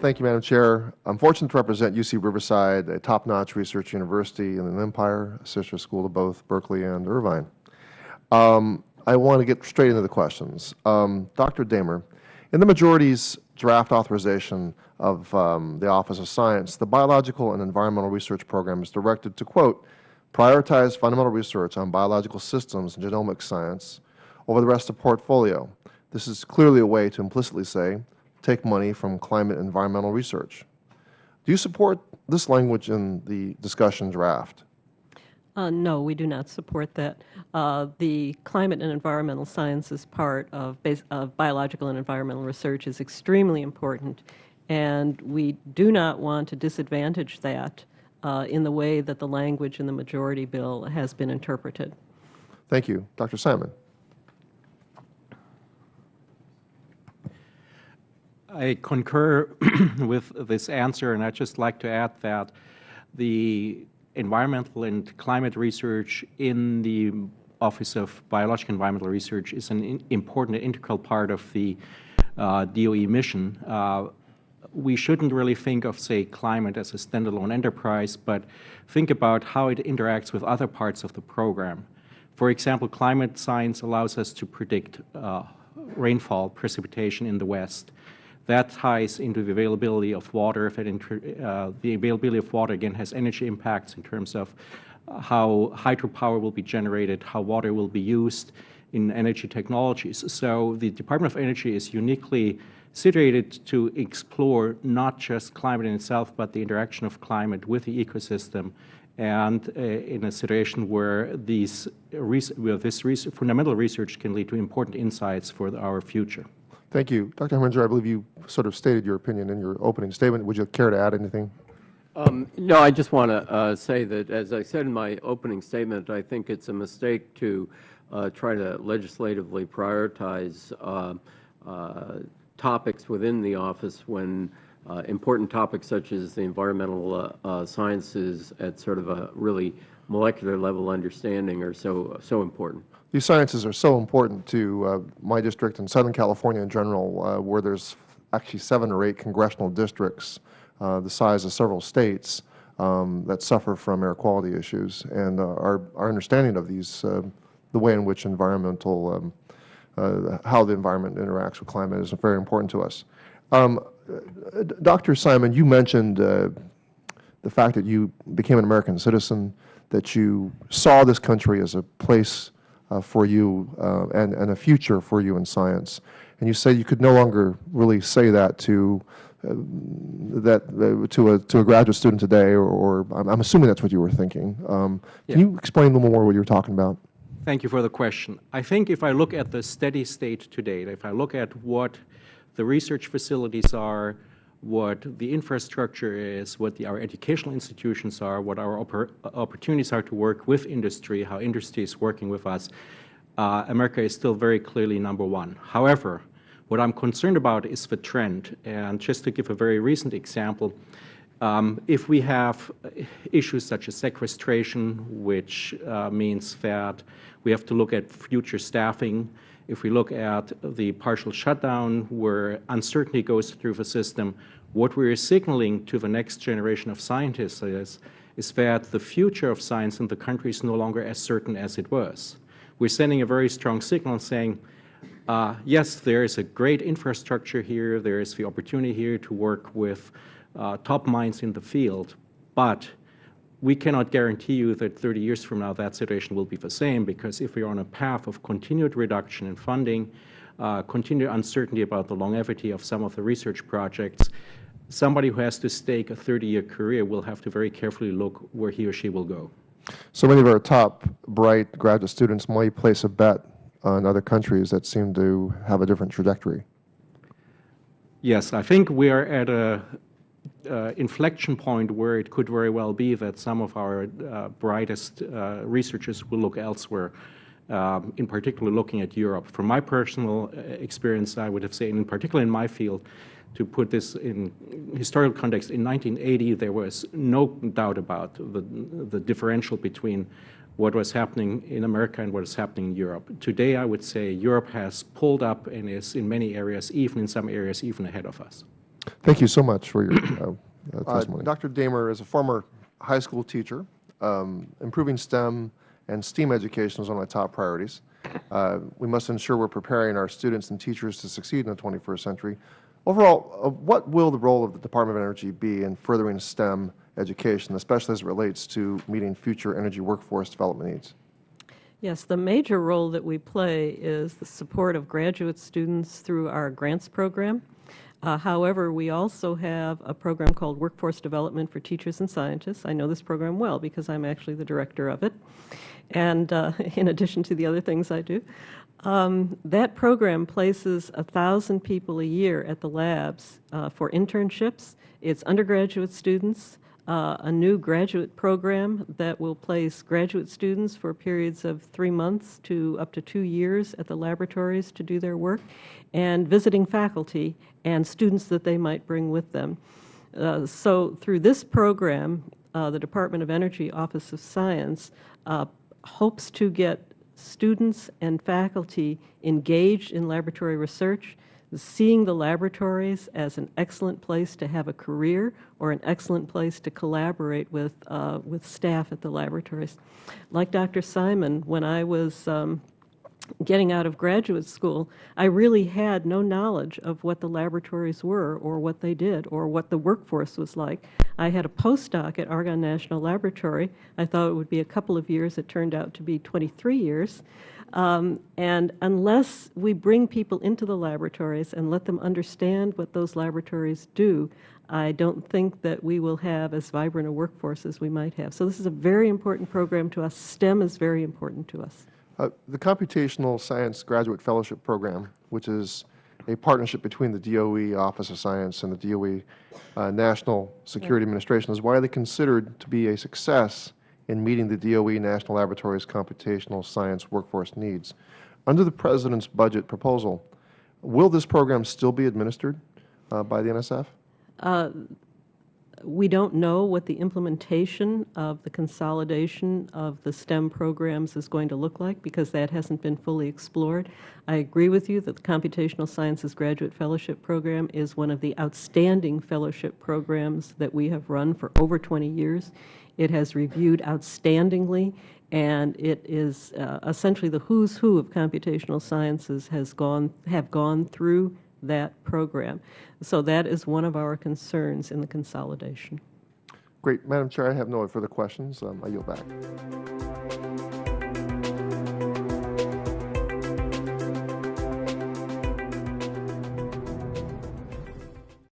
Thank you, Madam Chair. I'm fortunate to represent UC Riverside, a top-notch research university in the Empire, a sister school to both Berkeley and Irvine. I want to get straight into the questions. Dr. Dehmer, in the majority's draft authorization of the Office of Science, the Biological and Environmental Research Program is directed to, quote, prioritize fundamental research on biological systems and genomic science over the rest of the portfolio. This is clearly a way to implicitly say, take money from climate and environmental research. Do you support this language in the discussion draft? No, we do not support that. The climate and environmental sciences part of biological and environmental research is extremely important, and we do not want to disadvantage that in the way that the language in the majority bill has been interpreted. Thank you. Dr. Simon. I concur with this answer, and I'd just like to add that the environmental and climate research in the Office of Biological and Environmental Research is an important and integral part of the DOE mission. We shouldn't really think of, say, climate as a standalone enterprise, but think about how it interacts with other parts of the program. For example, climate science allows us to predict rainfall, precipitation in the West. That ties into the availability of water. The availability of water, again, has energy impacts in terms of how hydropower will be generated, how water will be used in energy technologies. So the Department of Energy is uniquely situated to explore not just climate in itself, but the interaction of climate with the ecosystem, and in a situation where this fundamental research can lead to important insights for our future. Thank you. Dr. Hemminger, I believe you sort of stated your opinion in your opening statement. Would you care to add anything? No, I just want to say that, as I said in my opening statement, I think it's a mistake to try to legislatively prioritize topics within the office when important topics such as the environmental sciences at sort of a really molecular level understanding are so important. These sciences are so important to my district and Southern California in general, where there's actually 7 or 8 congressional districts the size of several states that suffer from air quality issues. And our understanding of these, the way in which environmental, how the environment interacts with climate is very important to us. Dr. Simon, you mentioned the fact that you became an American citizen, that you saw this country as a place for you and a future for you in science. And you say you could no longer really say that to a graduate student today, or I'm assuming that's what you were thinking. Can you explain a little more what you were talking about? Thank you for the question. I think if I look at the steady state today, if I look at what the research facilities are, what the infrastructure is, what our educational institutions are, what our opportunities are to work with industry, how industry is working with us, America is still very clearly #1. However, what I'm concerned about is the trend. And just to give a very recent example, if we have issues such as sequestration, which means that we have to look at future staffing, if we look at the partial shutdown where uncertainty goes through the system, what we're signaling to the next generation of scientists is that the future of science in the country is no longer as certain as it was. We're sending a very strong signal saying, yes, there is a great infrastructure here, there is the opportunity here to work with top minds in the field, but we cannot guarantee you that 30 years from now that situation will be the same, because if we are on a path of continued reduction in funding, continued uncertainty about the longevity of some of the research projects, somebody who has to stake a 30-year career will have to very carefully look where he or she will go. So many of our top, bright graduate students might place a bet on other countries that seem to have a different trajectory. Yes, I think we are at a inflection point where it could very well be that some of our brightest researchers will look elsewhere, in particular looking at Europe. From my personal experience, I would have said, in particular in my field, to put this in historical context, in 1980 there was no doubt about the differential between what was happening in America and what is happening in Europe. Today I would say Europe has pulled up and is in many areas, even in some areas, even ahead of us. Thank you so much for your testimony. Uh, Dr. Dehmer is a former high school teacher. Improving STEM and STEAM education is one of my top priorities. We must ensure we're preparing our students and teachers to succeed in the 21st century. Overall, what will the role of the Department of Energy be in furthering STEM education, especially as it relates to meeting future energy workforce development needs? Yes, the major role that we play is the support of graduate students through our grants program. However, we also have a program called Workforce Development for Teachers and Scientists. I know this program well because I'm actually the director of it, and in addition to the other things I do. That program places 1,000 people a year at the labs for internships. It's undergraduate students, a new graduate program that will place graduate students for periods of 3 months to up to 2 years at the laboratories to do their work, and visiting faculty and students that they might bring with them. So through this program, the Department of Energy Office of Science hopes to get students and faculty engaged in laboratory research, seeing the laboratories as an excellent place to have a career or an excellent place to collaborate with staff at the laboratories. Like Dr. Simon, when I was getting out of graduate school, I really had no knowledge of what the laboratories were or what they did or what the workforce was like. I had a postdoc at Argonne National Laboratory. I thought it would be a couple of years. It turned out to be 23 years. And unless we bring people into the laboratories and let them understand what those laboratories do, I don't think that we will have as vibrant a workforce as we might have. So this is a very important program to us. STEM is very important to us. The Computational Science Graduate Fellowship Program, which is a partnership between the DOE Office of Science and the DOE National Security Administration, is widely considered to be a success in meeting the DOE National Laboratories computational science workforce needs. Under the President's budget proposal, will this program still be administered by the NSF? We don't know what the implementation of the consolidation of the STEM programs is going to look like because that hasn't been fully explored. I agree with you that the Computational Sciences Graduate Fellowship Program is one of the outstanding fellowship programs that we have run for over 20 years. It has reviewed outstandingly, and it is essentially the who's who of computational sciences have gone through that program. So that is one of our concerns in the consolidation. Great. Madam Chair, I have no further questions. I yield back.